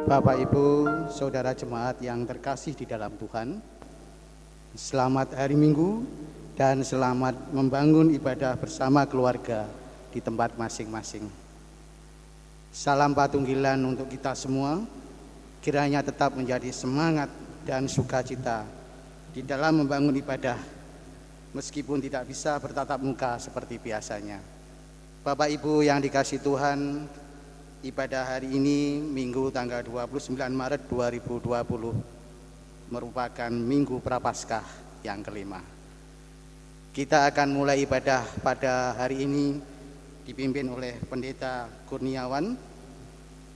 Bapak, Ibu, Saudara jemaat yang terkasih di dalam Tuhan, selamat hari Minggu dan selamat membangun ibadah bersama keluarga di tempat masing-masing. Salam patunggilan untuk kita semua, kiranya tetap menjadi semangat dan sukacita di dalam membangun ibadah, meskipun tidak bisa bertatap muka seperti biasanya. Bapak Ibu yang dikasihi Tuhan, ibadah hari ini Minggu tanggal 29 Maret 2020 merupakan Minggu Prapaskah yang kelima. Kita akan mulai ibadah pada hari ini dipimpin oleh Pendeta Kurniawan.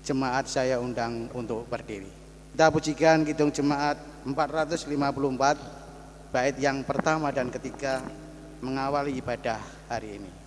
Jemaat saya undang untuk berdiri. Kita pujikan Kidung Jemaat 454 bait yang pertama dan ketiga mengawali ibadah hari ini.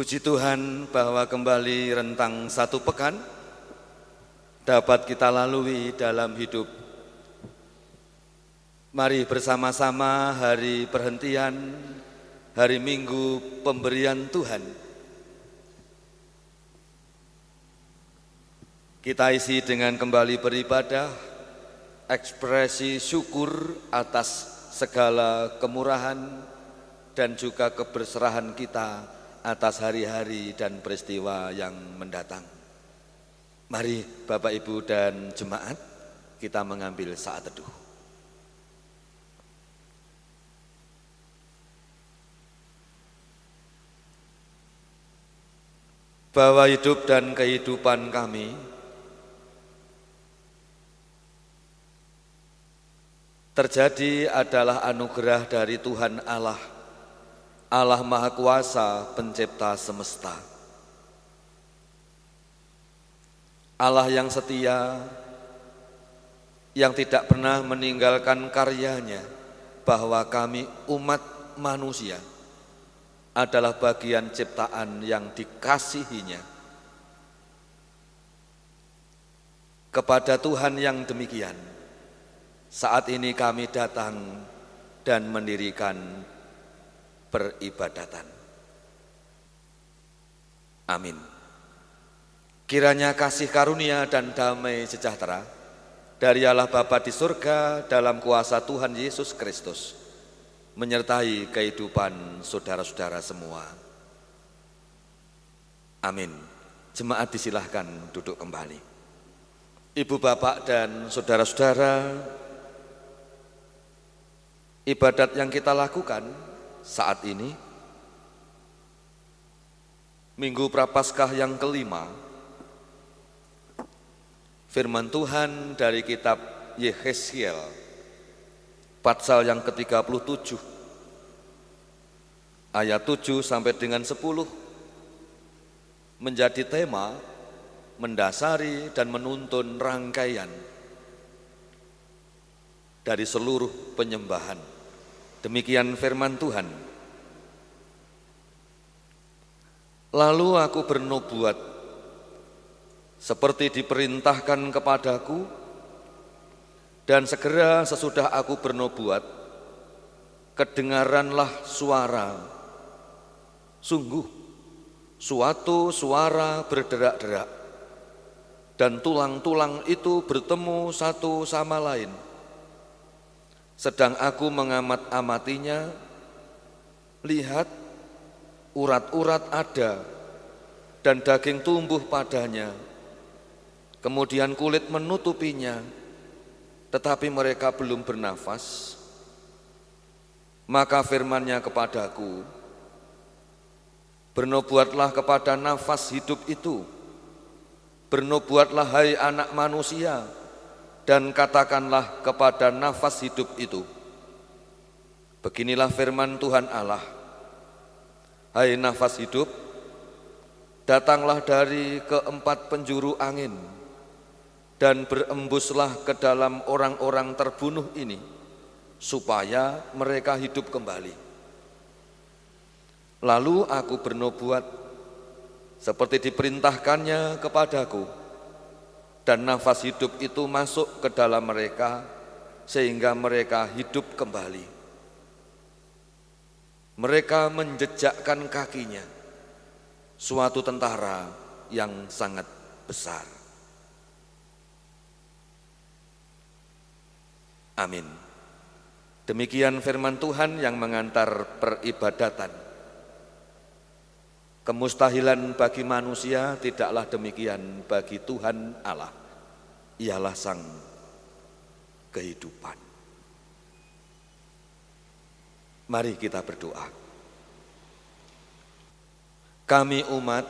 Puji Tuhan bahwa kembali rentang satu pekan dapat kita lalui dalam hidup. Mari bersama-sama hari perhentian hari Minggu pemberian Tuhan, kita isi dengan kembali beribadah, ekspresi syukur atas segala kemurahan dan juga keberserahan kita atas hari-hari dan peristiwa yang mendatang. Mari Bapak Ibu dan jemaat, kita mengambil saat teduh. Bahwa hidup dan kehidupan kami terjadi adalah anugerah dari Tuhan Allah, Allah Maha Kuasa, Pencipta semesta. Allah yang setia, yang tidak pernah meninggalkan karyanya, bahwa kami umat manusia adalah bagian ciptaan yang dikasihinya. Kepada Tuhan yang demikian, saat ini kami datang dan mendirikan peribadatan. Amin. Kiranya kasih karunia dan damai sejahtera dari Allah Bapa di surga dalam kuasa Tuhan Yesus Kristus menyertai kehidupan saudara-saudara semua. Amin. Jemaat disilahkan duduk kembali. Ibu, bapak, dan saudara-saudara, ibadat yang kita lakukan saat ini, Minggu Prapaskah yang kelima, firman Tuhan dari kitab Yehezkiel, pasal yang ke-37, ayat 7 sampai dengan 10, menjadi tema mendasari dan menuntun rangkaian dari seluruh penyembahan. Demikian firman Tuhan. Lalu aku bernubuat seperti diperintahkan kepadaku, dan segera sesudah aku bernubuat, kedengaranlah suara, sungguh suatu suara berderak-derak, dan tulang-tulang itu bertemu satu sama lain. Sedang aku mengamat-amatinya, lihat urat-urat ada, dan daging tumbuh padanya. Kemudian kulit menutupinya, tetapi mereka belum bernafas. Maka firman-Nya kepadaku, bernubuatlah kepada nafas hidup itu, bernubuatlah hai anak manusia, dan katakanlah kepada nafas hidup itu, beginilah firman Tuhan Allah, hai nafas hidup, datanglah dari keempat penjuru angin, dan berembuslah ke dalam orang-orang terbunuh ini, supaya mereka hidup kembali. Lalu aku bernubuat seperti diperintahkannya kepadaku, dan nafas hidup itu masuk ke dalam mereka, sehingga mereka hidup kembali. Mereka menjejakkan kakinya, suatu tentara yang sangat besar. Amin. Demikian firman Tuhan yang mengantar peribadatan. Kemustahilan bagi manusia tidaklah demikian bagi Tuhan Allah. Ialah sang kehidupan. Mari kita berdoa. Kami umat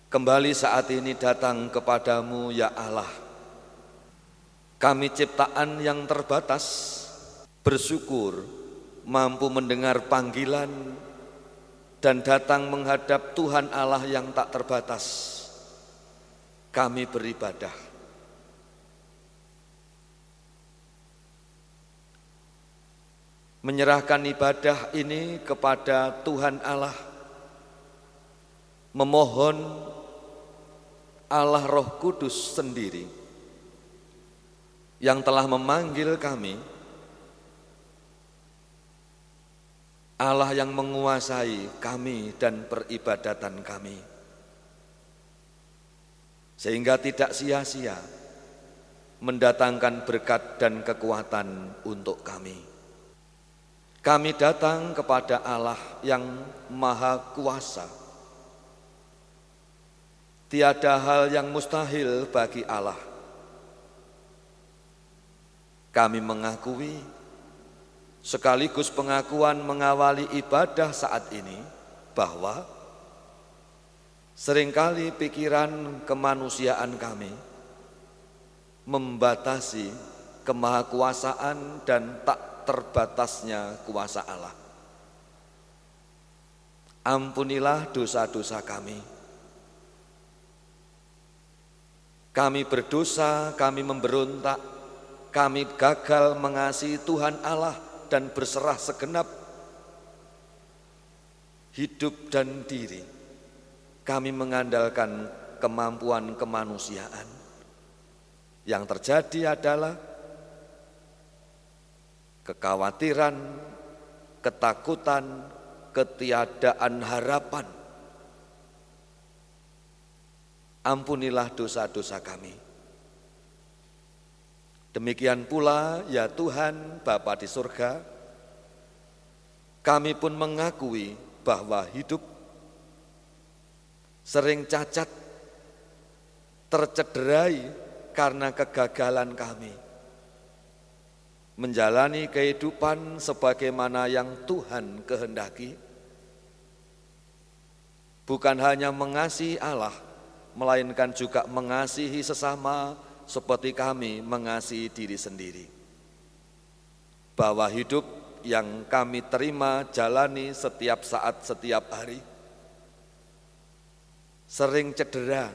kembali saat ini datang kepadamu ya Allah. Kami ciptaan yang terbatas, bersyukur mampu mendengar panggilan dan datang menghadap Tuhan Allah yang tak terbatas. Kami beribadah. Menyerahkan ibadah ini kepada Tuhan Allah, memohon Allah Roh Kudus sendiri yang telah memanggil kami Allah yang menguasai kami dan peribadatan kami, sehingga tidak sia-sia mendatangkan berkat dan kekuatan untuk kami. Kami datang kepada Allah yang Maha Kuasa. Tiada hal yang mustahil bagi Allah. Kami mengakui, sekaligus pengakuan mengawali ibadah saat ini, bahwa seringkali pikiran kemanusiaan kami membatasi kemahakuasaan dan tak terbatasnya kuasa Allah. Ampunilah dosa-dosa kami. Kami berdosa, kami memberontak, kami gagal mengasihi Tuhan Allah dan berserah segenap hidup dan diri. Kami mengandalkan kemampuan kemanusiaan. Yang terjadi adalah kekhawatiran, ketakutan, ketiadaan harapan. Ampunilah dosa-dosa kami. Demikian pula ya Tuhan Bapa di surga, kami pun mengakui bahwa hidup sering cacat, tercederai karena kegagalan kami menjalani kehidupan sebagaimana yang Tuhan kehendaki. Bukan hanya mengasihi Allah, melainkan juga mengasihi sesama seperti kami mengasihi diri sendiri. Bahwa hidup yang kami terima jalani setiap saat, setiap hari, sering cedera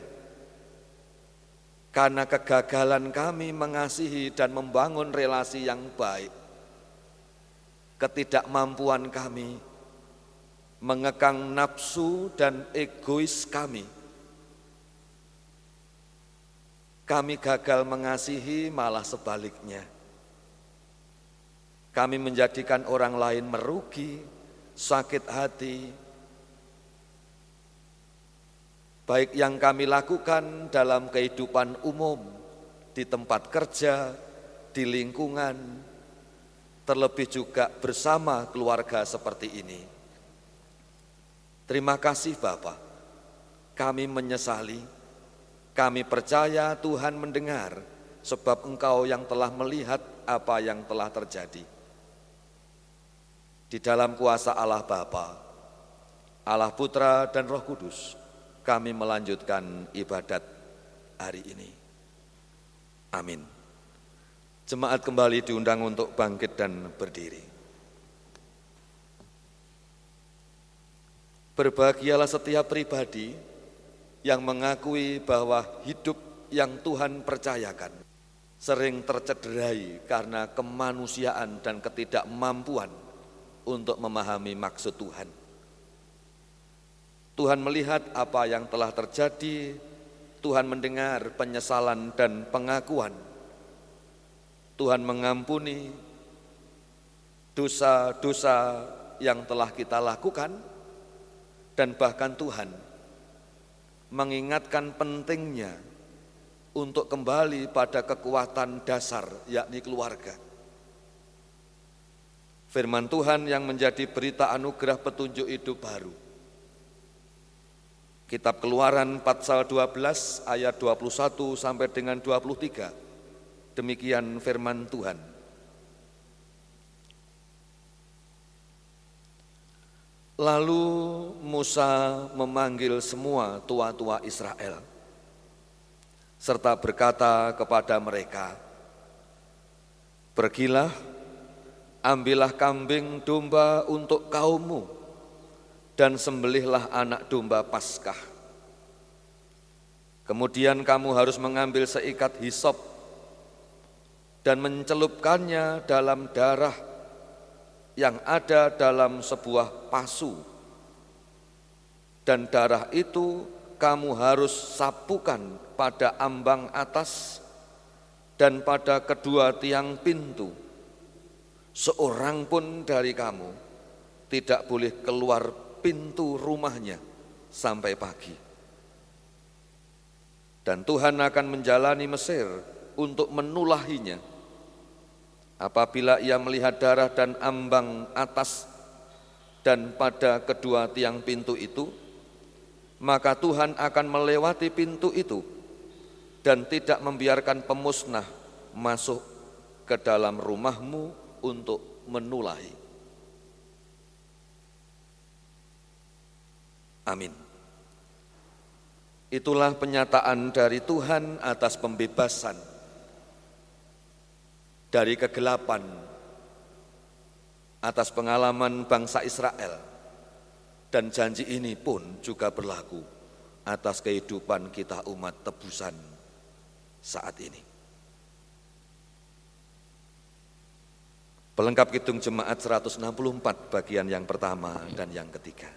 karena kegagalan kami mengasihi dan membangun relasi yang baik. Ketidakmampuan kami mengekang nafsu dan egois kami. Kami gagal mengasihi, malah sebaliknya. Kami menjadikan orang lain merugi, sakit hati. Baik yang kami lakukan dalam kehidupan umum, di tempat kerja, di lingkungan, terlebih juga bersama keluarga seperti ini. Terima kasih Bapa, kami menyesali. Kami percaya Tuhan mendengar, sebab Engkau yang telah melihat apa yang telah terjadi. Di dalam kuasa Allah Bapa, Allah Putra dan Roh Kudus, kami melanjutkan ibadat hari ini. Amin. Jemaat kembali diundang untuk bangkit dan berdiri. Berbahagialah setiap pribadi yang mengakui bahwa hidup yang Tuhan percayakan sering tercederai karena kemanusiaan dan ketidakmampuan untuk memahami maksud Tuhan. Tuhan melihat apa yang telah terjadi, Tuhan mendengar penyesalan dan pengakuan. Tuhan mengampuni dosa-dosa yang telah kita lakukan, dan bahkan Tuhan mengingatkan pentingnya untuk kembali pada kekuatan dasar, yakni keluarga. Firman Tuhan yang menjadi berita anugerah petunjuk hidup baru. Kitab Keluaran pasal 12 ayat 21 sampai dengan 23. Demikian firman Tuhan. Lalu Musa memanggil semua tua-tua Israel, serta berkata kepada mereka, "Pergilah, ambillah kambing domba untuk kaummu, dan sembelihlah anak domba Paskah. Kemudian kamu harus mengambil seikat hisop dan mencelupkannya dalam darah yang ada dalam sebuah pasu, dan darah itu kamu harus sapukan pada ambang atas dan pada kedua tiang pintu. Seorang pun dari kamu tidak boleh keluar pintu rumahnya sampai pagi. Dan Tuhan akan menjalani Mesir untuk menulahinya. Apabila ia melihat darah dan ambang atas dan pada kedua tiang pintu itu, maka Tuhan akan melewati pintu itu dan tidak membiarkan pemusnah masuk ke dalam rumahmu untuk menulahi. Amin. Itulah penyataan dari Tuhan atas pembebasan dari kegelapan, atas pengalaman bangsa Israel, dan janji ini pun juga berlaku atas kehidupan kita umat tebusan saat ini. Pelengkap Kidung Jemaat 164 bagian yang pertama dan yang ketiga.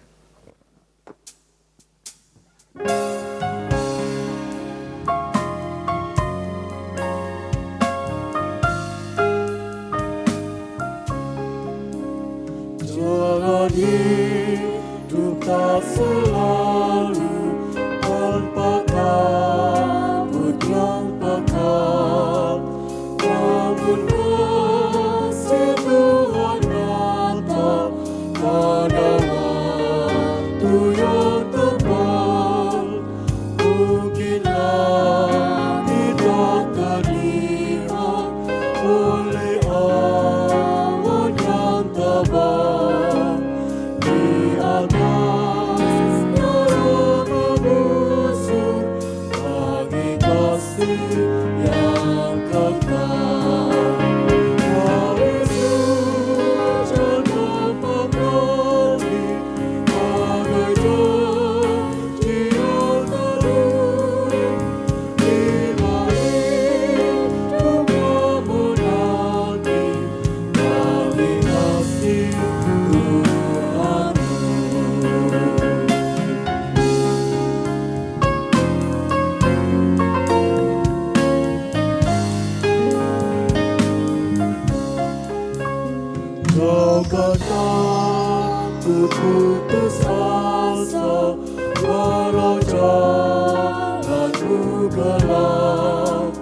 Jangan hidup tak selalu tanpa kabut yang pekat, namun kasih Tuhan datang pada waktu yang tepat. Mungkinlah tidak terlihat oleh awan yang tebal di atasnya membusuk bagi kasih yang kekal. Yesus jangan kembali bagai janji yang terlalu di balik duka menanti bagi kasih Tuhanmu. Kau kata ku putus asa, walau jalanmu gelap,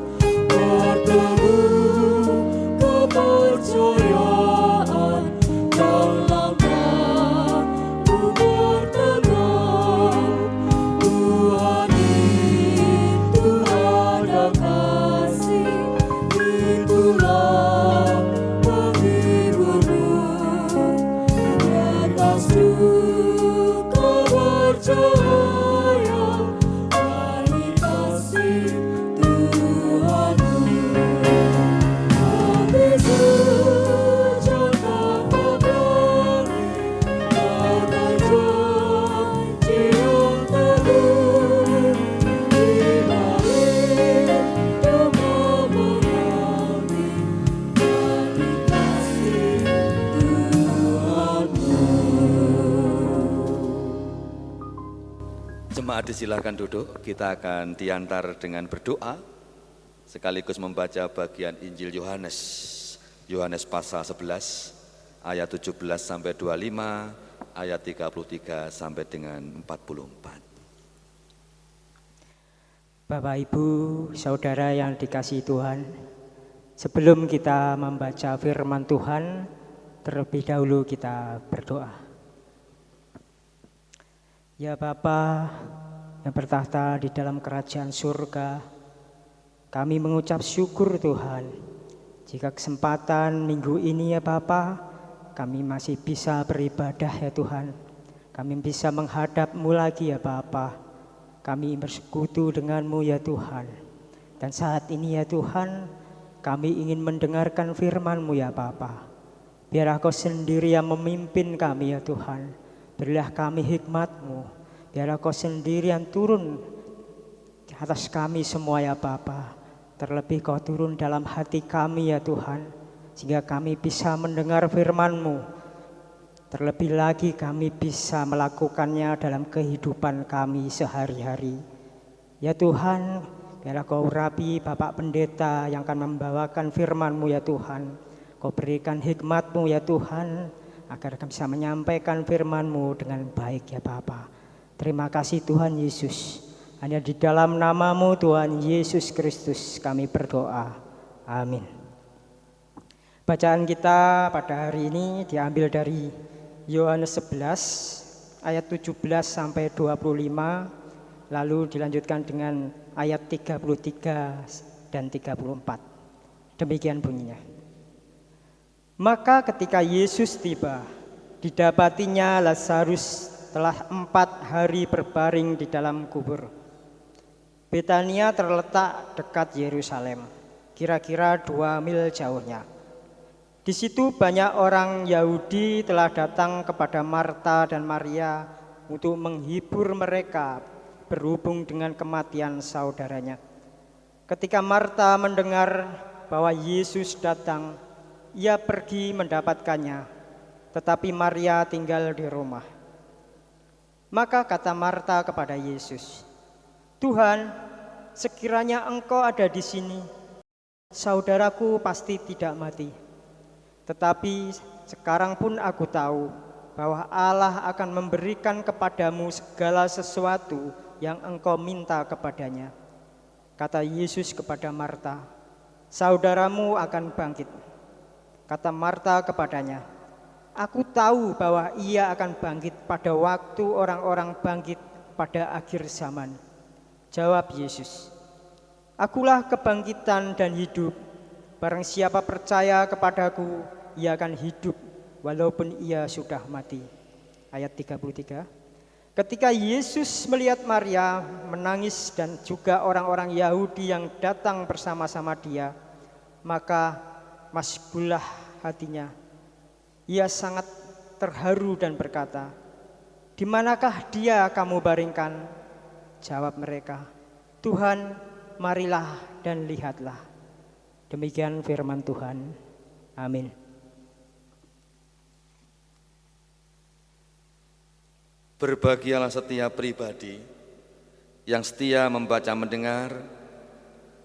bertemu kepercayaan dalam waktu berteduh. Tuhan itu ada kasih, itulah penghiburmu. Di atas duka percaya bagi kasih Tuhanmu. Yesus jangan kembali bagai janji yang terlalu di balik duka menanti bagi kasih Tuhanmu. Jemaat disilakan duduk, kita akan diantar dengan berdoa sekaligus membaca bagian Injil Yohanes. Yohanes pasal 11 ayat 17 sampai 25, ayat 33 sampai dengan 44. Bapak, Ibu, Saudara yang dikasihi Tuhan, sebelum kita membaca firman Tuhan, terlebih dahulu kita berdoa. Ya Bapa yang bertahta di dalam kerajaan surga, kami mengucap syukur Tuhan, jika kesempatan minggu ini ya Bapa, kami masih bisa beribadah ya Tuhan. Kami bisa menghadap-Mu lagi ya Bapa. Kami bersekutu dengan-Mu ya Tuhan. Dan saat ini ya Tuhan, kami ingin mendengarkan firman-Mu ya Bapa. Biarlah Kau sendiri yang memimpin kami ya Tuhan. Berilah kami hikmat-Mu. Biarlah Kau sendiri yang turun di atas kami semua ya Bapa. Terlebih Kau turun dalam hati kami ya Tuhan, sehingga kami bisa mendengar firman-Mu. Terlebih lagi kami bisa melakukannya dalam kehidupan kami sehari-hari. Ya Tuhan, biarlah Kau urapi Bapak Pendeta yang akan membawakan firman-Mu ya Tuhan. Kau berikan hikmat-Mu ya Tuhan, agar kami bisa menyampaikan firman-Mu dengan baik ya Bapa. Terima kasih Tuhan Yesus. Hanya di dalam nama-Mu Tuhan Yesus Kristus kami berdoa. Amin. Bacaan kita pada hari ini diambil dari Yohanes 11 ayat 17 sampai 25, lalu dilanjutkan dengan ayat 33 dan 34. Demikian bunyinya. Maka ketika Yesus tiba, didapatinya Lazarus telah 4 hari berbaring di dalam kubur. Betania terletak dekat Yerusalem, kira-kira 2 mil jauhnya. Di situ banyak orang Yahudi telah datang kepada Marta dan Maria untuk menghibur mereka berhubung dengan kematian saudaranya. Ketika Marta mendengar bahwa Yesus datang, ia pergi mendapatkannya, tetapi Maria tinggal di rumah. Maka kata Marta kepada Yesus, "Tuhan, sekiranya Engkau ada di sini, saudaraku pasti tidak mati. Tetapi sekarang pun aku tahu bahwa Allah akan memberikan kepadamu segala sesuatu yang engkau minta kepadanya." Kata Yesus kepada Marta, "Saudaramu akan bangkit." Kata Marta kepadanya, "Aku tahu bahwa ia akan bangkit pada waktu orang-orang bangkit pada akhir zaman." Jawab Yesus, "Akulah kebangkitan dan hidup. Barang siapa percaya kepadaku, ia akan hidup walaupun ia sudah mati." Ayat 33. Ketika Yesus melihat Maria menangis dan juga orang-orang Yahudi yang datang bersama-sama dia, maka masbulah hatinya. Ia sangat terharu dan berkata, "Di manakah dia kamu baringkan?" Jawab mereka, "Tuhan, marilah dan lihatlah." Demikian firman Tuhan. Amin. Berbahagialah setiap pribadi yang setia membaca mendengar,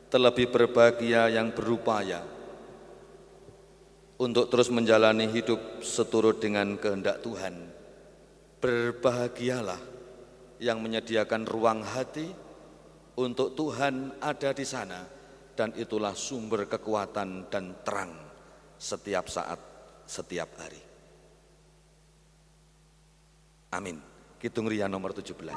terlebih berbahagia yang berupaya untuk terus menjalani hidup seturut dengan kehendak Tuhan. Berbahagialah yang menyediakan ruang hati untuk Tuhan ada di sana, dan itulah sumber kekuatan dan terang setiap saat, setiap hari. Amin. Kidung Ria nomor 17.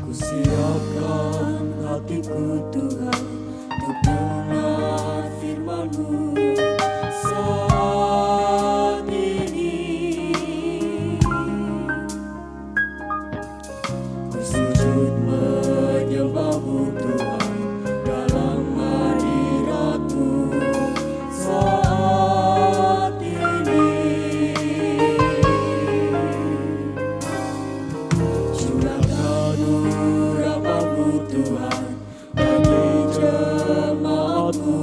Siapkan hatiku Tuhan untuk dengar firman-Mu saat ini. Ku sujud menyembah-Mu Tuhan dalam hadirat-Mu saat ini. Curahkan urapan-Mu Tuhan bagi jemaat-Mu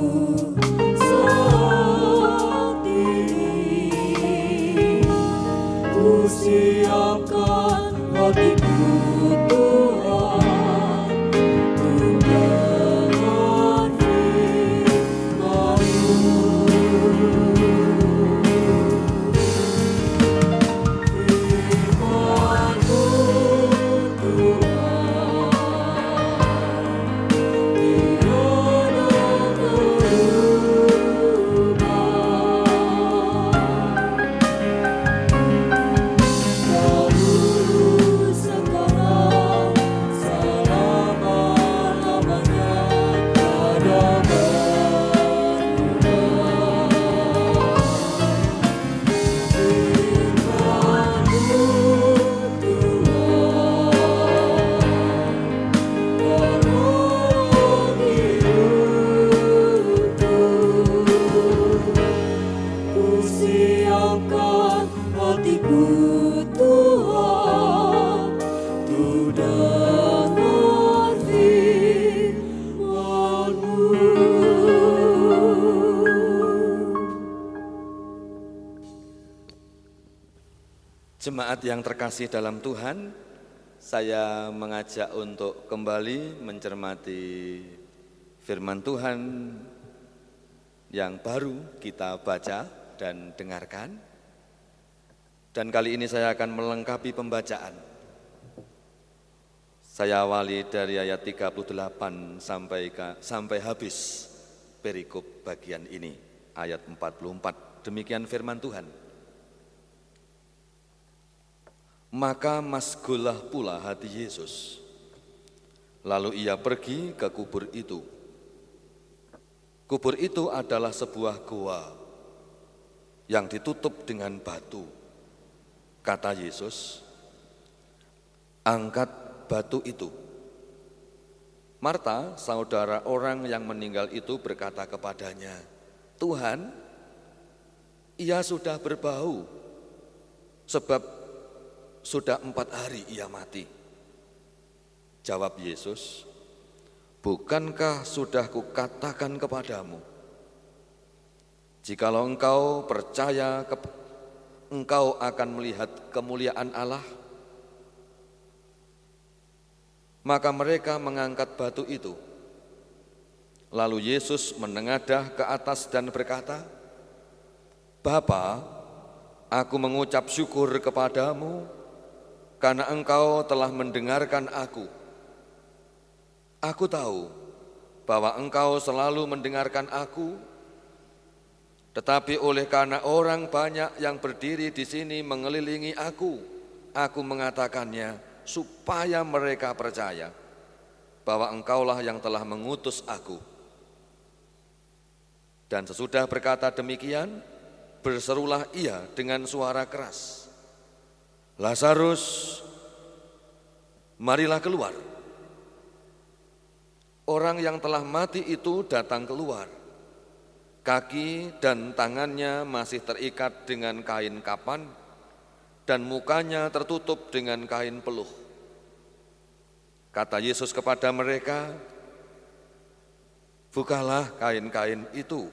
saat ini. Ku siapkan hatiku Tuhan untuk dengar firman-Mu. Siapkan hatiku Tuhan untuk dengar firman-Mu. Jemaat yang terkasih dalam Tuhan, saya mengajak untuk kembali mencermati firman Tuhan yang baru kita baca dan dengarkan. Dan kali ini saya akan melengkapi pembacaan. Saya awali dari ayat 38 sampai habis perikop bagian ini, ayat 44. Demikian firman Tuhan. Maka masgulah pula hati Yesus. Lalu ia pergi ke kubur itu. Kubur itu adalah sebuah goa yang ditutup dengan batu. Kata Yesus, angkat batu itu. Marta, saudara orang yang meninggal itu berkata kepadanya, Tuhan, ia sudah berbau, sebab sudah 4 hari ia mati. Jawab Yesus, bukankah sudah kukatakan kepadamu, jikalau engkau percaya, engkau akan melihat kemuliaan Allah? Maka mereka mengangkat batu itu. Lalu Yesus menengadah ke atas dan berkata, Bapa, aku mengucap syukur kepadamu karena engkau telah mendengarkan aku. Aku tahu bahwa engkau selalu mendengarkan aku, tetapi oleh karena orang banyak yang berdiri di sini mengelilingi aku mengatakannya supaya mereka percaya bahwa engkaulah yang telah mengutus aku. Dan sesudah berkata demikian, berserulah ia dengan suara keras, Lazarus, marilah keluar. Orang yang telah mati itu datang keluar. Kaki dan tangannya masih terikat dengan kain kapan, dan mukanya tertutup dengan kain peluh. Kata Yesus kepada mereka, bukalah kain-kain itu,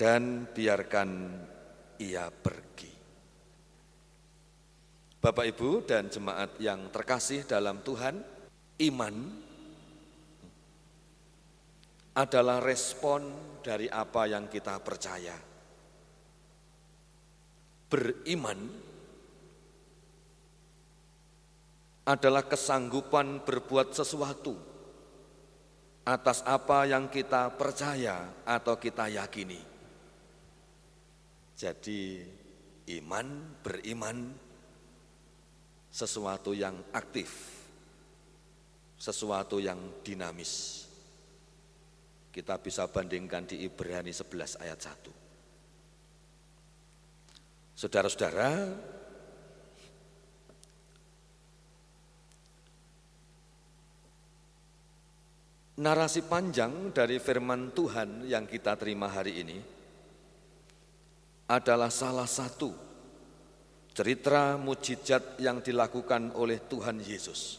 dan biarkan ia pergi. Bapak, Ibu, dan jemaat yang terkasih dalam Tuhan, iman adalah respon dari apa yang kita percaya. Beriman adalah kesanggupan berbuat sesuatu atas apa yang kita percaya atau kita yakini. Jadi beriman sesuatu yang aktif, sesuatu yang dinamis. Kita bisa bandingkan di Ibrani 11 ayat 1. Saudara-saudara, narasi panjang dari firman Tuhan yang kita terima hari ini adalah salah satu cerita mujizat yang dilakukan oleh Tuhan Yesus.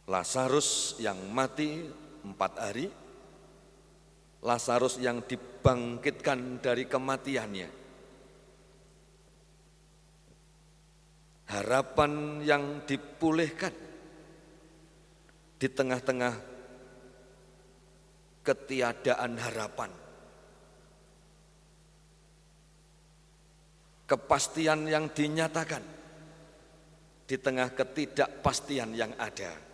Lazarus yang mati 4 hari, Lazarus yang dibangkitkan dari kematiannya, harapan yang dipulihkan di tengah-tengah ketiadaan harapan, kepastian yang dinyatakan di tengah ketidakpastian yang ada.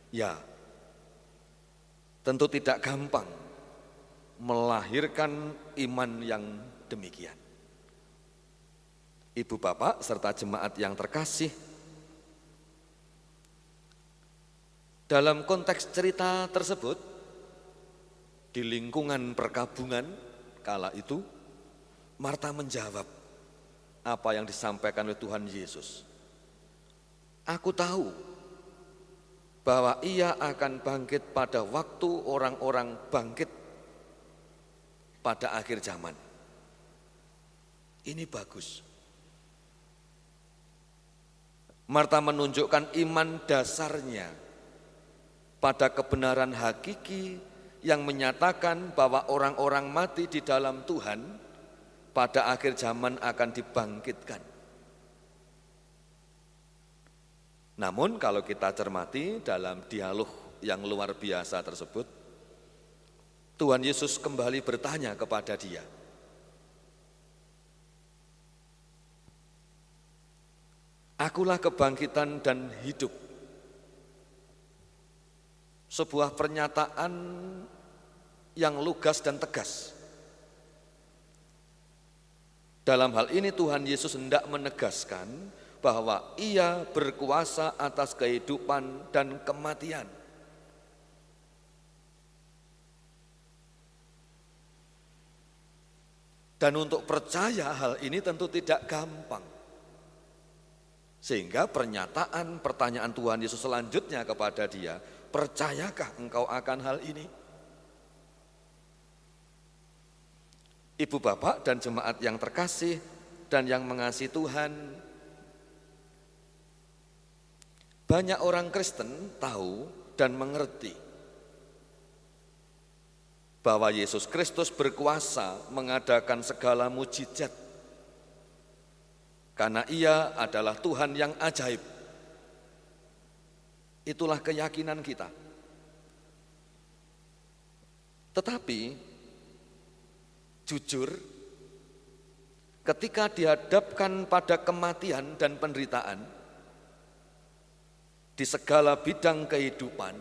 Ya, tentu tidak gampang melahirkan iman yang demikian. Ibu bapak serta jemaat yang terkasih, dalam konteks cerita tersebut, di lingkungan perkabungan kala itu, Marta menjawab apa yang disampaikan oleh Tuhan Yesus. Aku tahu bahwa ia akan bangkit pada waktu orang-orang bangkit pada akhir zaman. Ini bagus. Marta menunjukkan iman dasarnya pada kebenaran hakiki yang menyatakan bahwa orang-orang mati di dalam Tuhan pada akhir zaman akan dibangkitkan. Namun kalau kita cermati dalam dialog yang luar biasa tersebut, Tuhan Yesus kembali bertanya kepada dia, "Akulah kebangkitan dan hidup." Sebuah pernyataan yang lugas dan tegas. Dalam hal ini Tuhan Yesus hendak menegaskan bahwa ia berkuasa atas kehidupan dan kematian. Dan untuk percaya hal ini tentu tidak gampang. Sehingga pertanyaan Tuhan Yesus selanjutnya kepada dia, percayakah engkau akan hal ini? Ibu bapak dan jemaat yang terkasih dan yang mengasihi Tuhan, banyak orang Kristen tahu dan mengerti bahwa Yesus Kristus berkuasa mengadakan segala mujizat karena ia adalah Tuhan yang ajaib. Itulah keyakinan kita. Tetapi jujur, ketika dihadapkan pada kematian dan penderitaan di segala bidang kehidupan,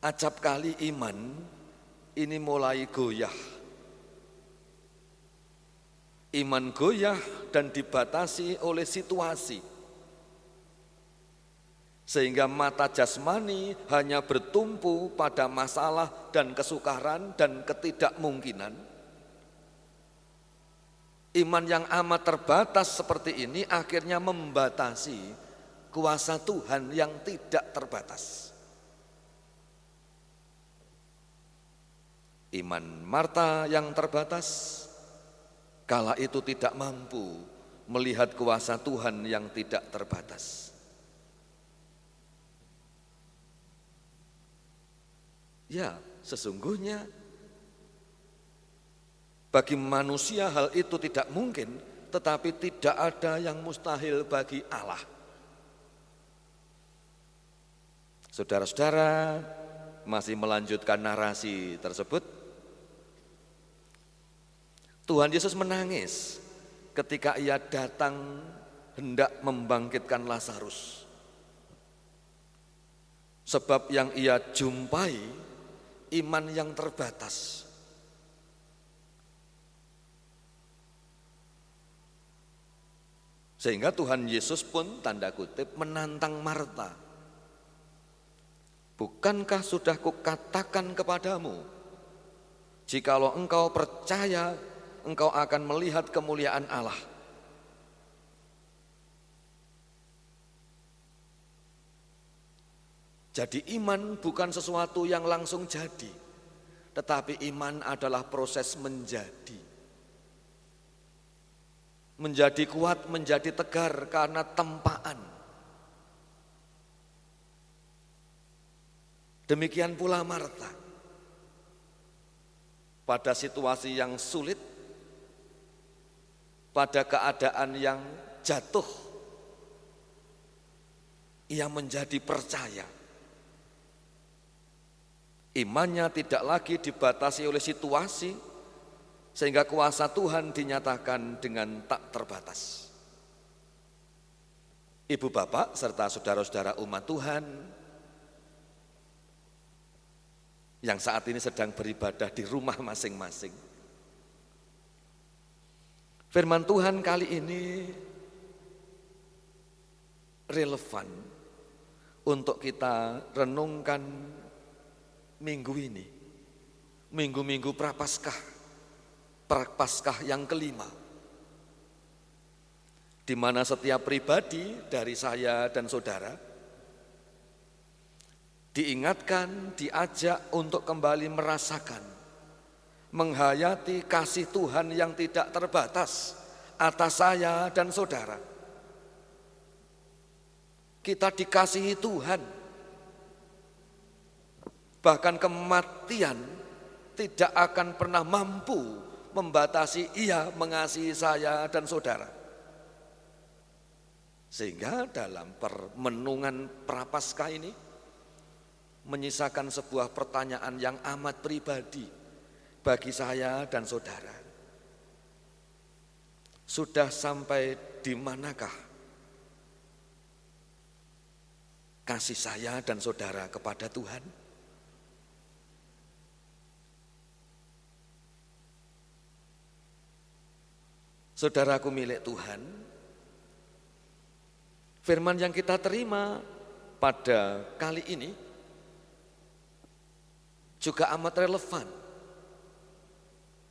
acap kali iman ini mulai goyah. Iman goyah dan dibatasi oleh situasi. Sehingga mata jasmani hanya bertumpu pada masalah dan kesukaran dan ketidakmungkinan. Iman yang amat terbatas seperti ini akhirnya membatasi kuasa Tuhan yang tidak terbatas. Iman Marta yang terbatas kala itu tidak mampu melihat kuasa Tuhan yang tidak terbatas. Ya, sesungguhnya bagi manusia hal itu tidak mungkin, tetapi tidak ada yang mustahil bagi Allah. Saudara-saudara, masih melanjutkan narasi tersebut, Tuhan Yesus menangis ketika ia datang hendak membangkitkan Lazarus. Sebab yang ia jumpai iman yang terbatas. Sehingga Tuhan Yesus pun tanda kutip menantang Marta. Bukankah sudah kukatakan kepadamu, jikalau engkau percaya, engkau akan melihat kemuliaan Allah. Jadi iman bukan sesuatu yang langsung jadi, tetapi iman adalah proses menjadi. Menjadi kuat, menjadi tegar karena tempaan. Demikian pula Marta. Pada situasi yang sulit, pada keadaan yang jatuh, ia menjadi percaya. Imannya tidak lagi dibatasi oleh situasi, sehingga kuasa Tuhan dinyatakan dengan tak terbatas. Ibu bapak serta saudara-saudara umat Tuhan yang saat ini sedang beribadah di rumah masing-masing. Firman Tuhan kali ini relevan untuk kita renungkan minggu ini, minggu-minggu Prapaskah yang kelima, di mana setiap pribadi dari saya dan saudara diingatkan, diajak untuk kembali merasakan, menghayati kasih Tuhan yang tidak terbatas atas saya dan saudara. Kita dikasihi Tuhan, bahkan kematian tidak akan pernah mampu membatasi ia mengasihi saya dan saudara. Sehingga dalam permenungan Prapaskah ini menyisakan sebuah pertanyaan yang amat pribadi bagi saya dan saudara. Sudah sampai di manakah kasih saya dan saudara kepada Tuhan? Saudaraku milik Tuhan, firman yang kita terima pada kali ini juga amat relevan.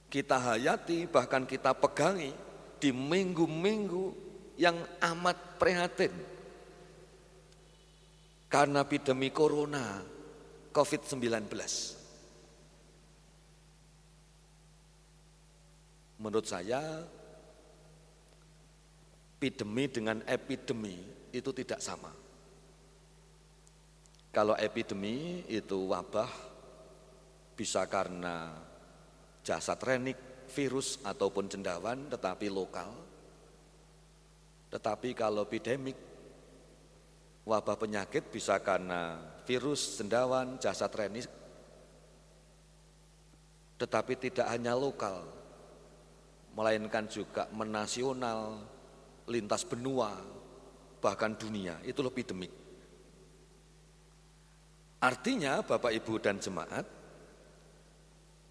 Kita hayati, bahkan kita pegangi di minggu-minggu yang amat prihatin karena epidemi corona COVID-19. Menurut saya, epidemi dengan epidemi itu tidak sama. Kalau epidemi itu wabah bisa karena jasad renik, virus ataupun cendawan tetapi lokal. Tetapi kalau epidemik, wabah penyakit bisa karena virus, cendawan, jasad renik, tetapi tidak hanya lokal, melainkan juga menasional, lintas benua, bahkan dunia, itu lebih epidemik. Artinya Bapak Ibu dan jemaat,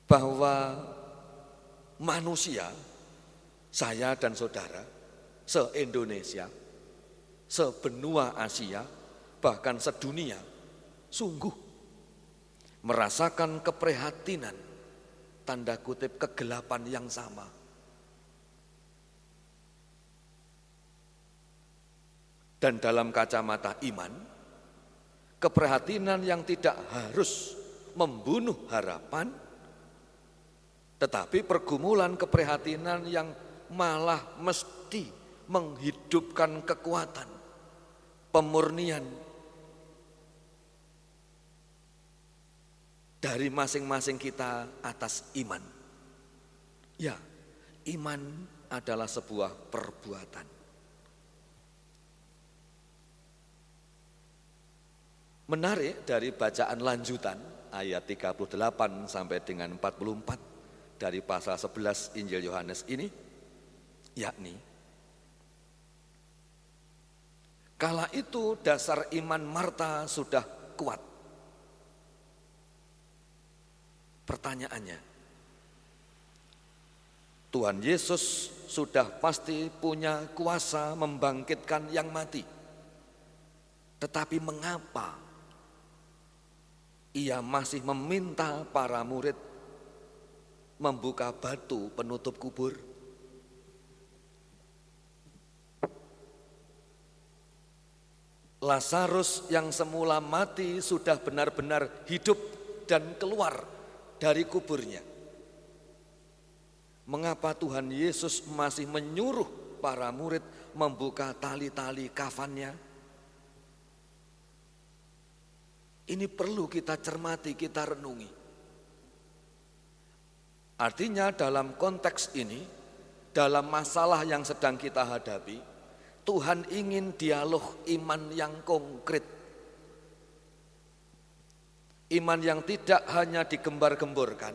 bahwa manusia, saya dan saudara, se-Indonesia, sebenua Asia, bahkan sedunia, sungguh merasakan keprihatinan, tanda kutip kegelapan yang sama. Dan dalam kacamata iman, keprihatinan yang tidak harus membunuh harapan, tetapi pergumulan keprihatinan yang malah mesti menghidupkan kekuatan, pemurnian dari masing-masing kita atas iman. Ya, iman adalah sebuah perbuatan. Menarik dari bacaan lanjutan ayat 38 sampai dengan 44 dari pasal 11 Injil Yohanes ini, yakni kala itu dasar iman Marta sudah kuat. Pertanyaannya, Tuhan Yesus sudah pasti punya kuasa membangkitkan yang mati. Tetapi mengapa ia masih meminta para murid membuka batu penutup kubur? Lazarus yang semula mati sudah benar-benar hidup dan keluar dari kuburnya. Mengapa Tuhan Yesus masih menyuruh para murid membuka tali-tali kafannya? Ini perlu kita cermati, kita renungi. Artinya dalam konteks ini, dalam masalah yang sedang kita hadapi, Tuhan ingin dialog iman yang konkret. Iman yang tidak hanya digembar-gemborkan,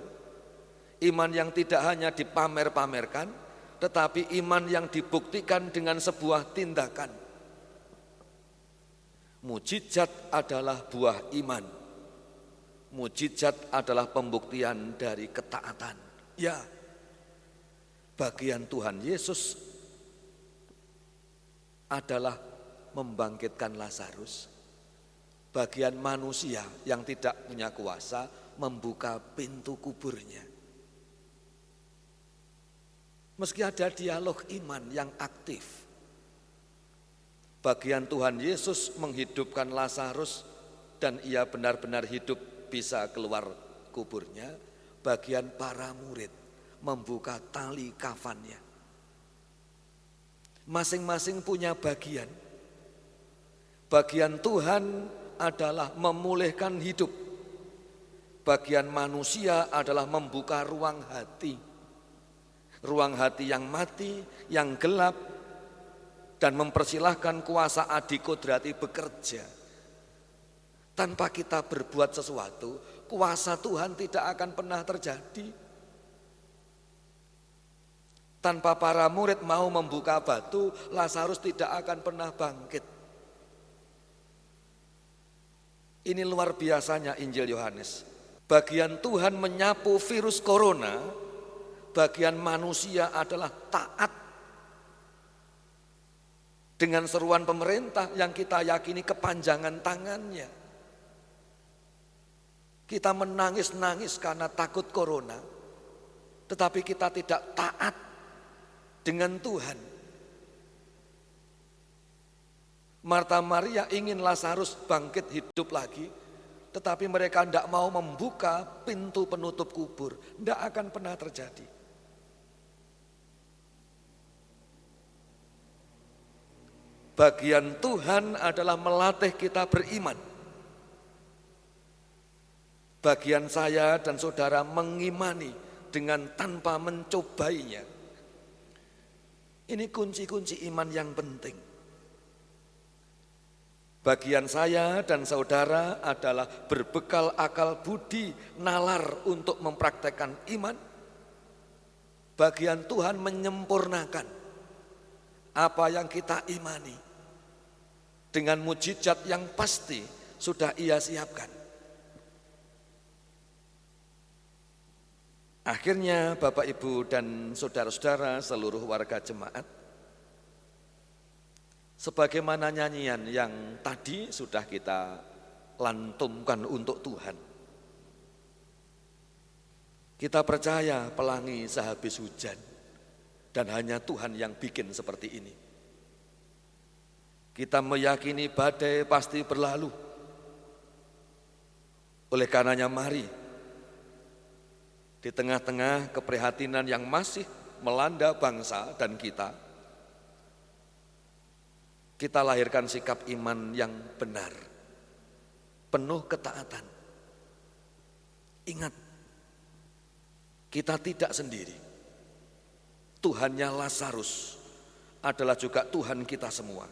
iman yang tidak hanya dipamer-pamerkan, tetapi iman yang dibuktikan dengan sebuah tindakan. Mujizat adalah buah iman. Mujizat adalah pembuktian dari ketaatan. Ya, bagian Tuhan Yesus adalah membangkitkan Lazarus. Bagian manusia yang tidak punya kuasa membuka pintu kuburnya. Meski ada dialog iman yang aktif, bagian Tuhan Yesus menghidupkan Lazarus dan ia benar-benar hidup bisa keluar kuburnya. Bagian para murid membuka tali kafannya. Masing-masing punya bagian. Bagian Tuhan adalah memulihkan hidup. Bagian manusia adalah membuka ruang hati. Ruang hati yang mati, yang gelap, dan mempersilahkan kuasa adikodrati bekerja. Tanpa kita berbuat sesuatu, kuasa Tuhan tidak akan pernah terjadi. Tanpa para murid mau membuka batu, Lazarus tidak akan pernah bangkit. Ini luar biasanya Injil Yohanes. Bagian Tuhan menyapu virus corona, bagian manusia adalah taat dengan seruan pemerintah yang kita yakini kepanjangan tangannya. Kita menangis-nangis karena takut corona, tetapi kita tidak taat dengan Tuhan. Marta Maria ingin Lazarus bangkit hidup lagi, tetapi mereka tidak mau membuka pintu penutup kubur. Tidak akan pernah terjadi. Bagian Tuhan adalah melatih kita beriman. Bagian saya dan saudara mengimani dengan tanpa mencobainya. Ini kunci-kunci iman yang penting. Bagian saya dan saudara adalah berbekal akal budi, nalar untuk mempraktekkan iman. Bagian Tuhan menyempurnakan apa yang kita imani dengan mujizat yang pasti sudah Ia siapkan. Akhirnya Bapak Ibu dan saudara-saudara seluruh warga jemaat, sebagaimana nyanyian yang tadi sudah kita lantunkan untuk Tuhan. Kita percaya pelangi sehabis hujan dan hanya Tuhan yang bikin seperti ini. Kita meyakini badai pasti berlalu. Oleh karenanya mari, di tengah-tengah keprihatinan yang masih melanda bangsa dan kita lahirkan sikap iman yang benar, penuh ketaatan. Ingat, kita tidak sendiri. Tuhannya Lazarus adalah juga Tuhan kita semua.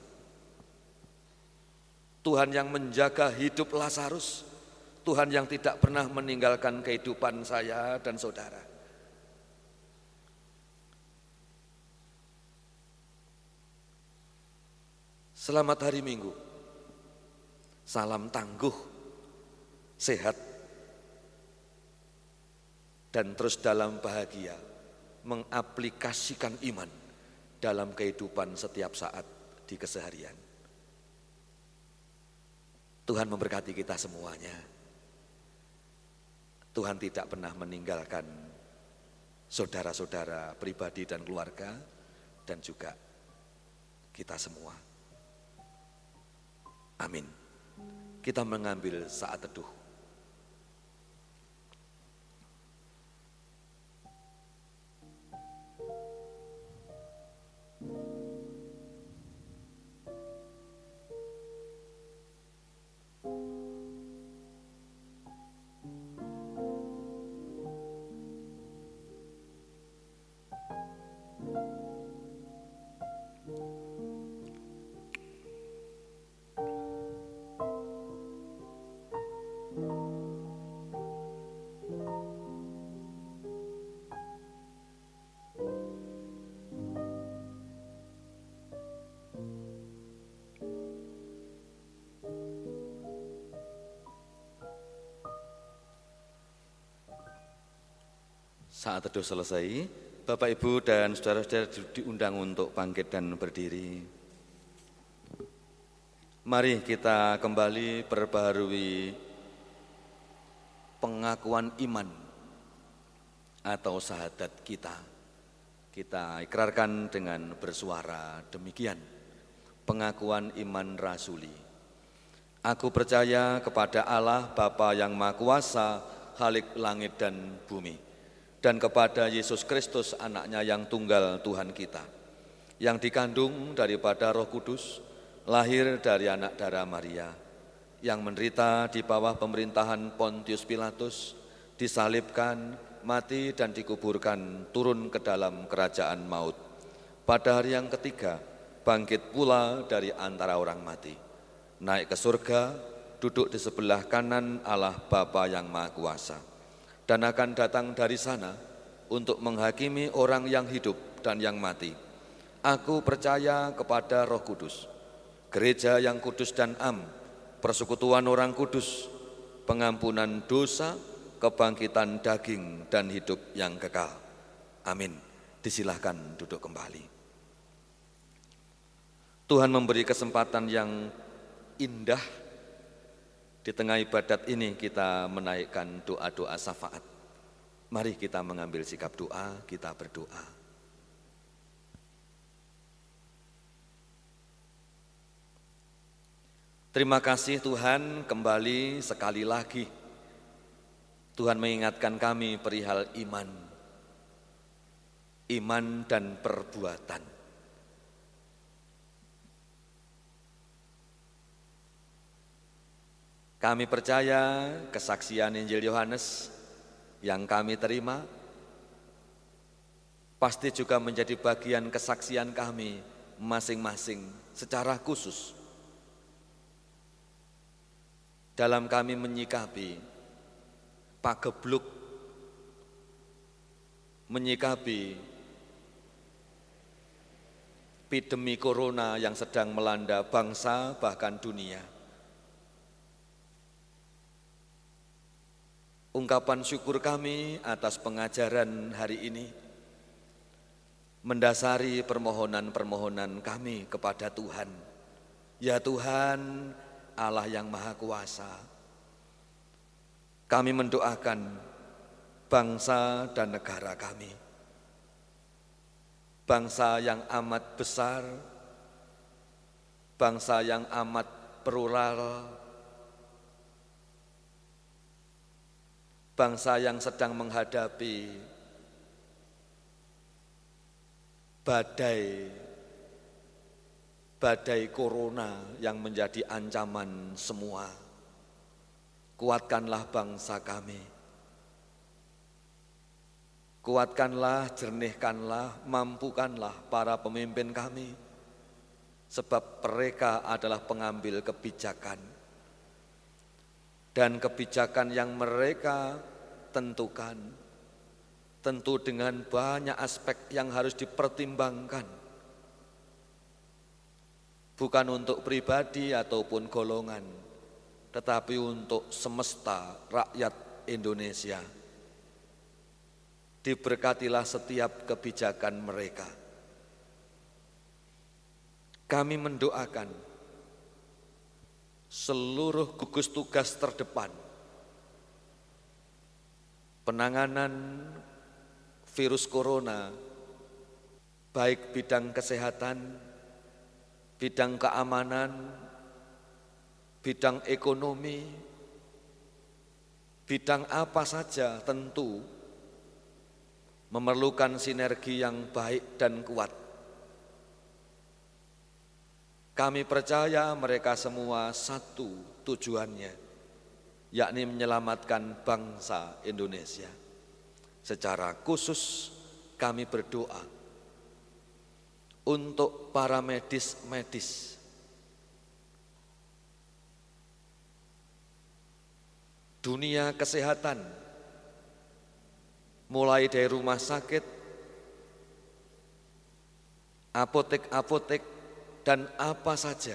Tuhan yang menjaga hidup Lazarus, Tuhan yang tidak pernah meninggalkan kehidupan saya dan saudara. Selamat hari Minggu, salam tangguh, sehat, dan terus dalam bahagia mengaplikasikan iman dalam kehidupan setiap saat di keseharian. Tuhan memberkati kita semuanya. Tuhan tidak pernah meninggalkan saudara-saudara pribadi dan keluarga, dan juga kita semua. Amin. Kita mengambil saat teduh. Saat teduh selesai, Bapak, Ibu, dan saudara-saudara diundang untuk bangkit dan berdiri. Mari kita kembali perbaharui pengakuan iman atau syahadat kita. Kita ikrarkan dengan bersuara demikian. Pengakuan iman rasuli. Aku percaya kepada Allah Bapa yang Maha Kuasa, Khalik langit dan bumi, dan kepada Yesus Kristus anaknya yang tunggal Tuhan kita, yang dikandung daripada Roh Kudus, lahir dari anak darah Maria, yang menderita di bawah pemerintahan Pontius Pilatus, disalibkan, mati dan dikuburkan, turun ke dalam kerajaan maut. Pada hari yang ketiga, bangkit pula dari antara orang mati, naik ke surga, duduk di sebelah kanan Allah Bapa yang Maha Kuasa, dan akan datang dari sana untuk menghakimi orang yang hidup dan yang mati. Aku percaya kepada Roh Kudus, gereja yang kudus dan am, persekutuan orang kudus, pengampunan dosa, kebangkitan daging dan hidup yang kekal. Amin. Disilahkan duduk kembali. Tuhan memberi kesempatan yang indah. Di tengah ibadat ini kita menaikkan doa-doa syafaat. Mari kita mengambil sikap doa, kita berdoa. Terima kasih Tuhan, kembali sekali lagi Tuhan mengingatkan kami perihal iman. Iman dan perbuatan. Kami percaya kesaksian Injil Yohanes yang kami terima pasti juga menjadi bagian kesaksian kami masing-masing secara khusus dalam kami menyikapi pagebluk, menyikapi pandemi corona yang sedang melanda bangsa bahkan dunia. Ungkapan syukur kami atas pengajaran hari ini mendasari permohonan-permohonan kami kepada Tuhan. Ya Tuhan, Allah yang Maha Kuasa, kami mendoakan bangsa dan negara kami. Bangsa yang amat besar, bangsa yang amat plural, bangsa yang sedang menghadapi badai corona yang menjadi ancaman semua. Kuatkanlah bangsa kami. Kuatkanlah, jernihkanlah, mampukanlah para pemimpin kami. Sebab mereka adalah pengambil kebijakan. Dan kebijakan yang mereka tentukan tentu dengan banyak aspek yang harus dipertimbangkan, bukan untuk pribadi ataupun golongan, tetapi untuk semesta rakyat Indonesia. diberkatilah setiap kebijakan mereka. Kami mendoakan seluruh gugus tugas terdepan penanganan virus corona, baik bidang kesehatan, bidang keamanan, bidang ekonomi, bidang apa saja tentu memerlukan sinergi yang baik dan kuat. Kami percaya mereka semua satu tujuannya, yakni menyelamatkan bangsa Indonesia. Secara khusus kami berdoa untuk para medis, dunia kesehatan, mulai dari rumah sakit, apotek-apotek, dan apa saja.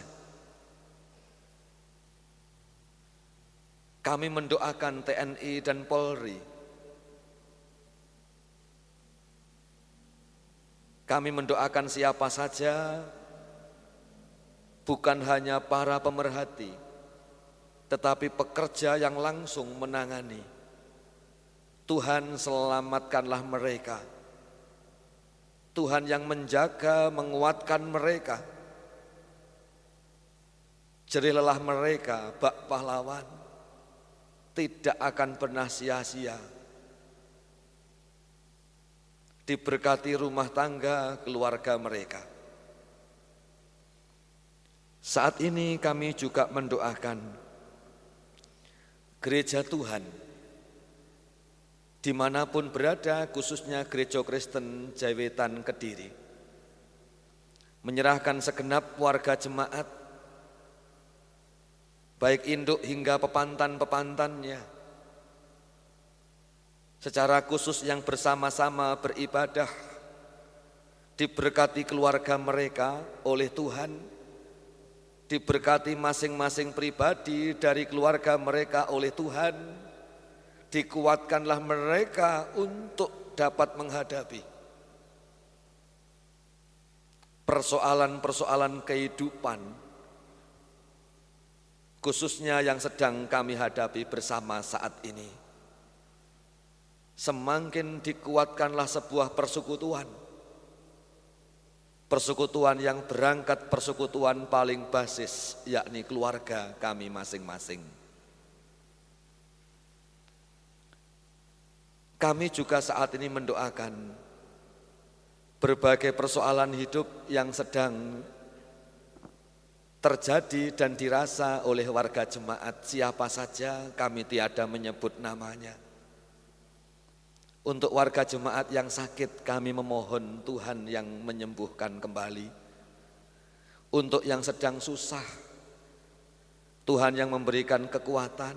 Kami mendoakan TNI dan Polri. Kami mendoakan siapa saja, bukan hanya para pemerhati, tetapi pekerja yang langsung menangani. Tuhan selamatkanlah mereka. Tuhan yang menjaga, menguatkan mereka. Jerilah mereka, bak pahlawan, tidak akan pernah sia-sia. Diberkati rumah tangga, keluarga mereka. Saat ini kami juga mendoakan gereja Tuhan, dimanapun berada, khususnya Gereja Kristen Jawetan Kediri, menyerahkan segenap warga jemaat, baik induk hingga pepantan-pepantannya, secara khusus yang bersama-sama beribadah, diberkati keluarga mereka oleh Tuhan, diberkati masing-masing pribadi dari keluarga mereka oleh Tuhan, dikuatkanlah mereka untuk dapat menghadapi persoalan-persoalan kehidupan, khususnya yang sedang kami hadapi bersama saat ini. Semakin dikuatkanlah sebuah persekutuan, persekutuan yang berangkat persekutuan paling basis, yakni keluarga kami masing-masing. Kami juga saat ini mendoakan berbagai persoalan hidup yang sedang terjadi dan dirasa oleh warga jemaat, siapa saja kami tiada menyebut namanya. Untuk warga jemaat yang sakit kami memohon Tuhan yang menyembuhkan kembali. Untuk yang sedang susah, Tuhan yang memberikan kekuatan,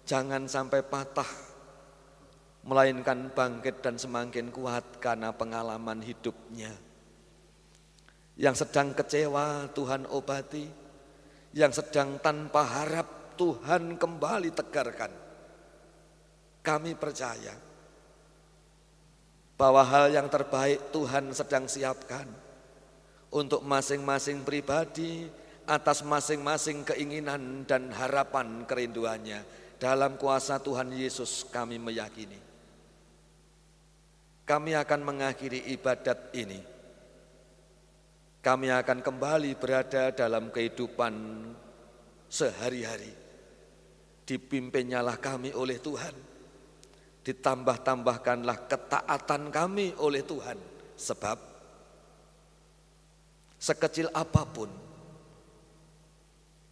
jangan sampai patah, melainkan bangkit dan semakin kuat karena pengalaman hidupnya. Yang sedang kecewa Tuhan obati, yang sedang tanpa harap Tuhan kembali tegarkan. Kami percaya bahwa hal yang terbaik Tuhan sedang siapkan untuk masing-masing pribadi atas masing-masing keinginan dan harapan kerinduannya. Dalam kuasa Tuhan Yesus kami meyakini. Kami akan mengakhiri ibadat ini. Kami akan kembali berada dalam kehidupan sehari-hari. Dipimpinnya kami oleh Tuhan. Ditambah-tambahkanlah ketaatan kami oleh Tuhan. Sebab sekecil apapun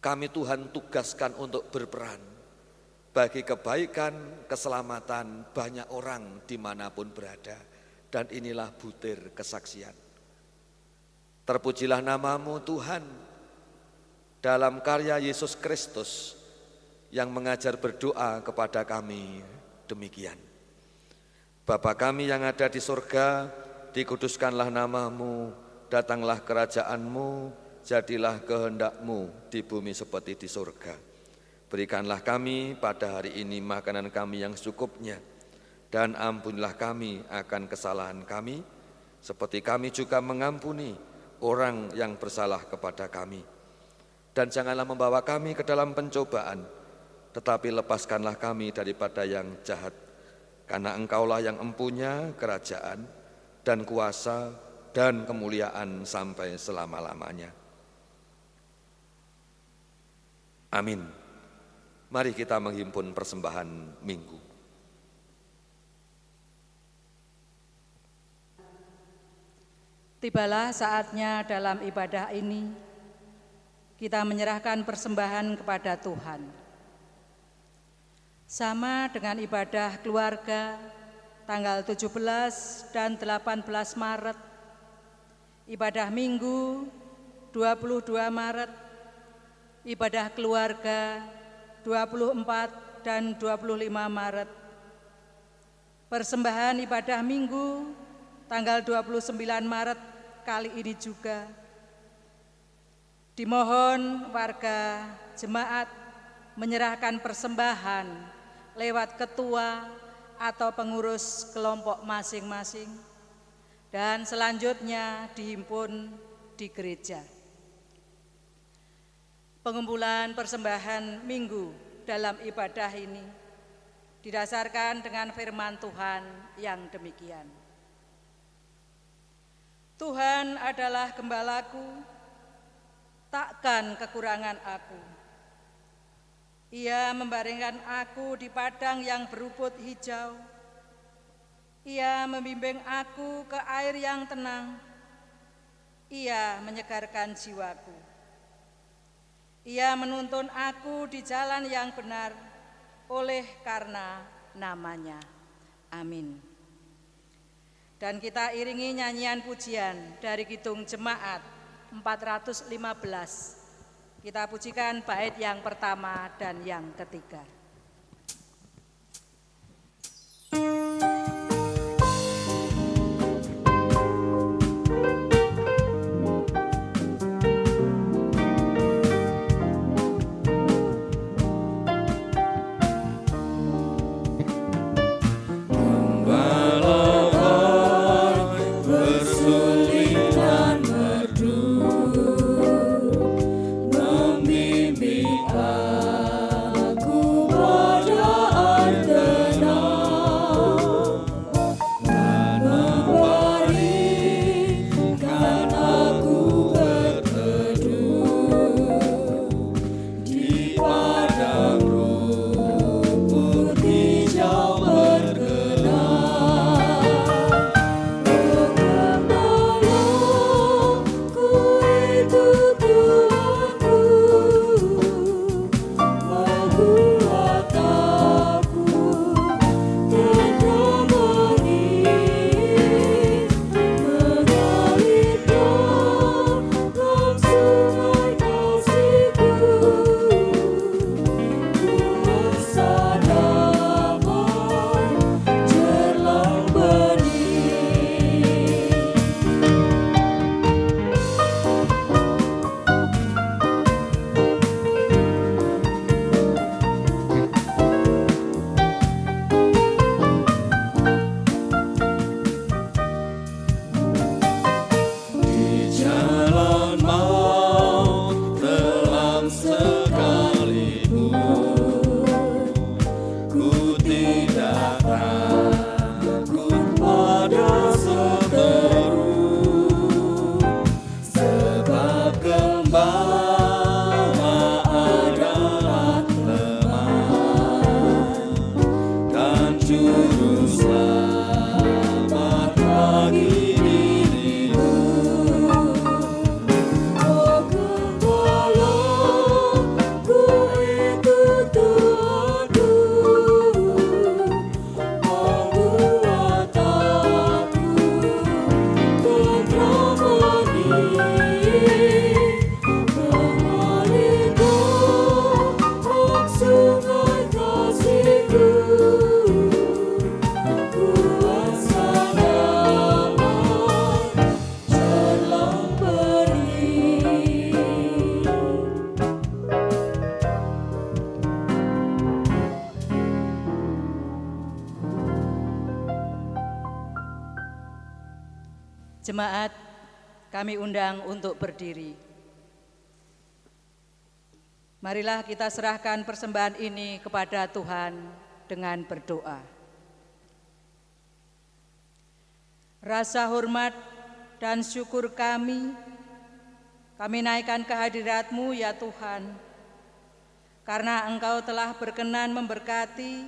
kami Tuhan tugaskan untuk berperan bagi kebaikan, keselamatan banyak orang dimanapun berada. Dan inilah butir kesaksian. Terpujilah namamu Tuhan dalam karya Yesus Kristus yang mengajar berdoa kepada kami demikian. Bapa kami yang ada di surga, dikuduskanlah namamu, datanglah kerajaanmu, jadilah kehendakmu di bumi seperti di surga. Berikanlah kami pada hari ini makanan kami yang secukupnya, Dan ampunilah kami akan kesalahan kami, seperti kami juga mengampuni orang yang bersalah kepada kami. Dan janganlah membawa kami ke dalam pencobaan, tetapi lepaskanlah kami daripada yang jahat. Karena Engkaulah yang empunya kerajaan dan kuasa dan kemuliaan sampai selama-lamanya. Amin. Mari kita menghimpun persembahan Minggu. Tibalah saatnya dalam ibadah ini kita menyerahkan persembahan kepada Tuhan. Sama dengan ibadah keluarga tanggal 17 dan 18 Maret, ibadah Minggu 22 Maret, ibadah keluarga 24 dan 25 Maret, persembahan ibadah Minggu tanggal 29 Maret kali ini juga. Dimohon warga jemaat menyerahkan persembahan lewat ketua atau pengurus kelompok masing-masing dan selanjutnya dihimpun di gereja. Pengumpulan persembahan Minggu dalam ibadah ini didasarkan dengan firman Tuhan yang demikian. Tuhan adalah gembalaku, takkan kekurangan aku. Ia membaringkan aku di padang yang berumput hijau. Ia membimbing aku ke air yang tenang. Ia menyegarkan jiwaku. Ia menuntun aku di jalan yang benar oleh karena namanya. Amin. Dan kita iringi nyanyian pujian dari Kidung Jemaat 415. Kita pujikan bait yang pertama dan yang ketiga. Aku Jemaat, kami undang untuk berdiri. Marilah kita serahkan persembahan ini kepada Tuhan dengan berdoa. Rasa hormat dan syukur kami naikkan ke hadirat-Mu ya Tuhan, karena Engkau telah berkenan memberkati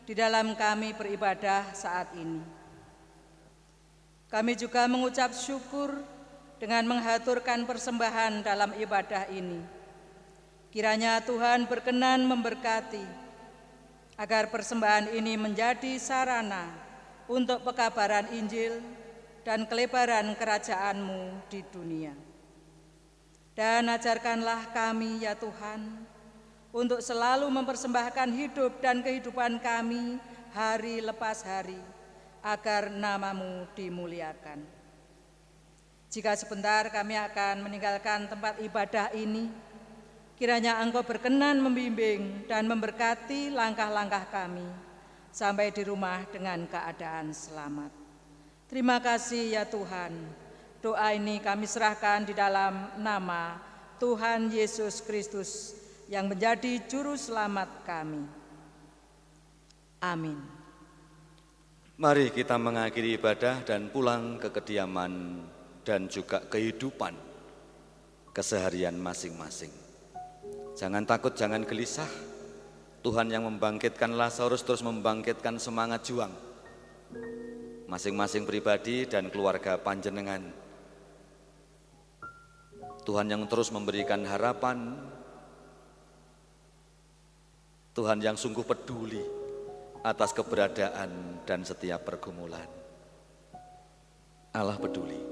di dalam kami beribadah saat ini. Kami juga mengucap syukur dengan menghaturkan persembahan dalam ibadah ini. Kiranya Tuhan berkenan memberkati, agar persembahan ini menjadi sarana untuk pekabaran Injil dan kelebaran kerajaan-Mu di dunia. Dan ajarkanlah kami ya Tuhan, untuk selalu mempersembahkan hidup dan kehidupan kami hari lepas hari, agar nama-Mu dimuliakan. Jika sebentar kami akan meninggalkan tempat ibadah ini, kiranya Engkau berkenan membimbing dan memberkati langkah-langkah kami sampai di rumah dengan keadaan selamat. Terima kasih ya Tuhan. Doa ini kami serahkan di dalam nama Tuhan Yesus Kristus yang menjadi juru selamat kami. Amin. Mari kita mengakhiri ibadah dan pulang ke kediaman dan juga kehidupan keseharian masing-masing. Jangan takut, jangan gelisah. Tuhan yang membangkitkan Lazarus terus membangkitkan semangat juang. Masing-masing pribadi dan keluarga panjenengan. Tuhan yang terus memberikan harapan. Tuhan yang sungguh peduli atas keberadaan dan setiap pergumulan. Allah peduli.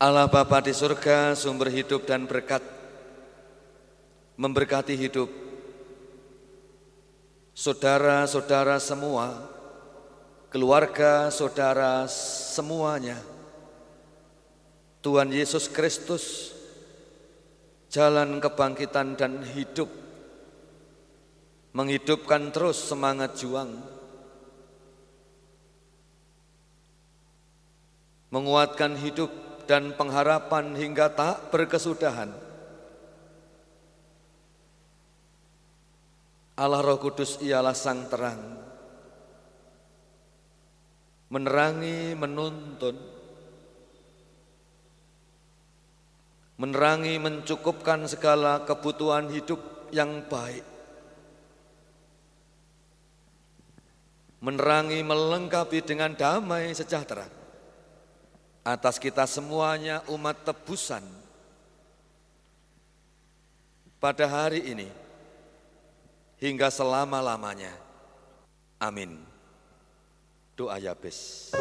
Allah Bapa di surga, sumber hidup dan berkat, memberkati hidup saudara-saudara semua, keluarga saudara semuanya. Tuhan Yesus Kristus, jalan kebangkitan dan hidup, menghidupkan terus semangat juang, menguatkan hidup dan pengharapan hingga tak berkesudahan. Allah Roh Kudus ialah sang terang, menerangi, menuntun, menerangi, mencukupkan segala kebutuhan hidup yang baik, menerangi, melengkapi dengan damai sejahtera atas kita semuanya umat tebusan pada hari ini hingga selama-lamanya. Amin. Doa Yabes.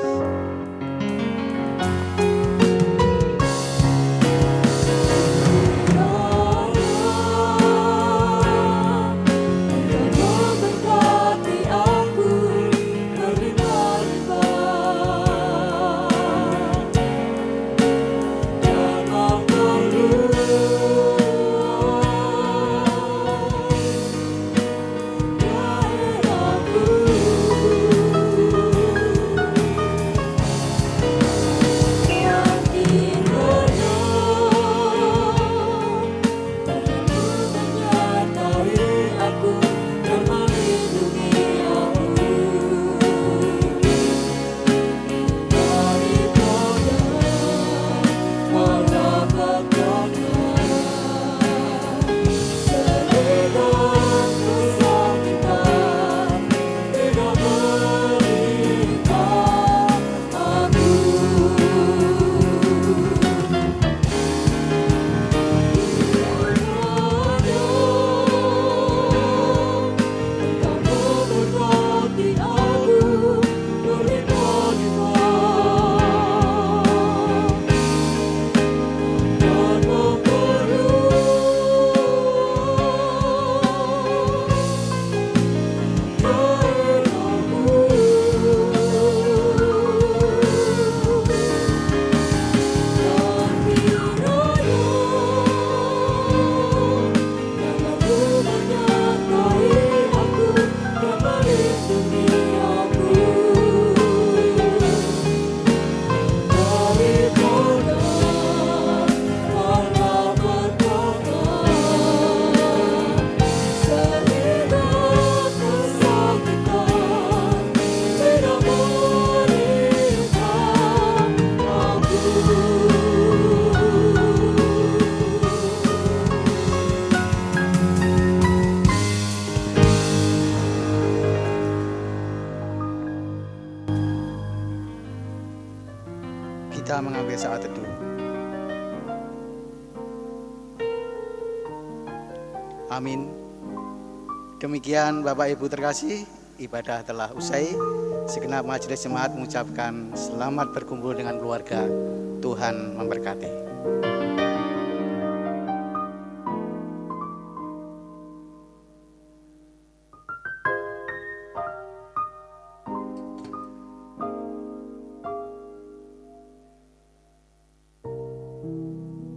Kita mengambil saat teduh. Amin. Demikian Bapak Ibu terkasih, ibadah telah usai. Segenap majelis jemaat mengucapkan selamat berkumpul dengan keluarga. Tuhan memberkati.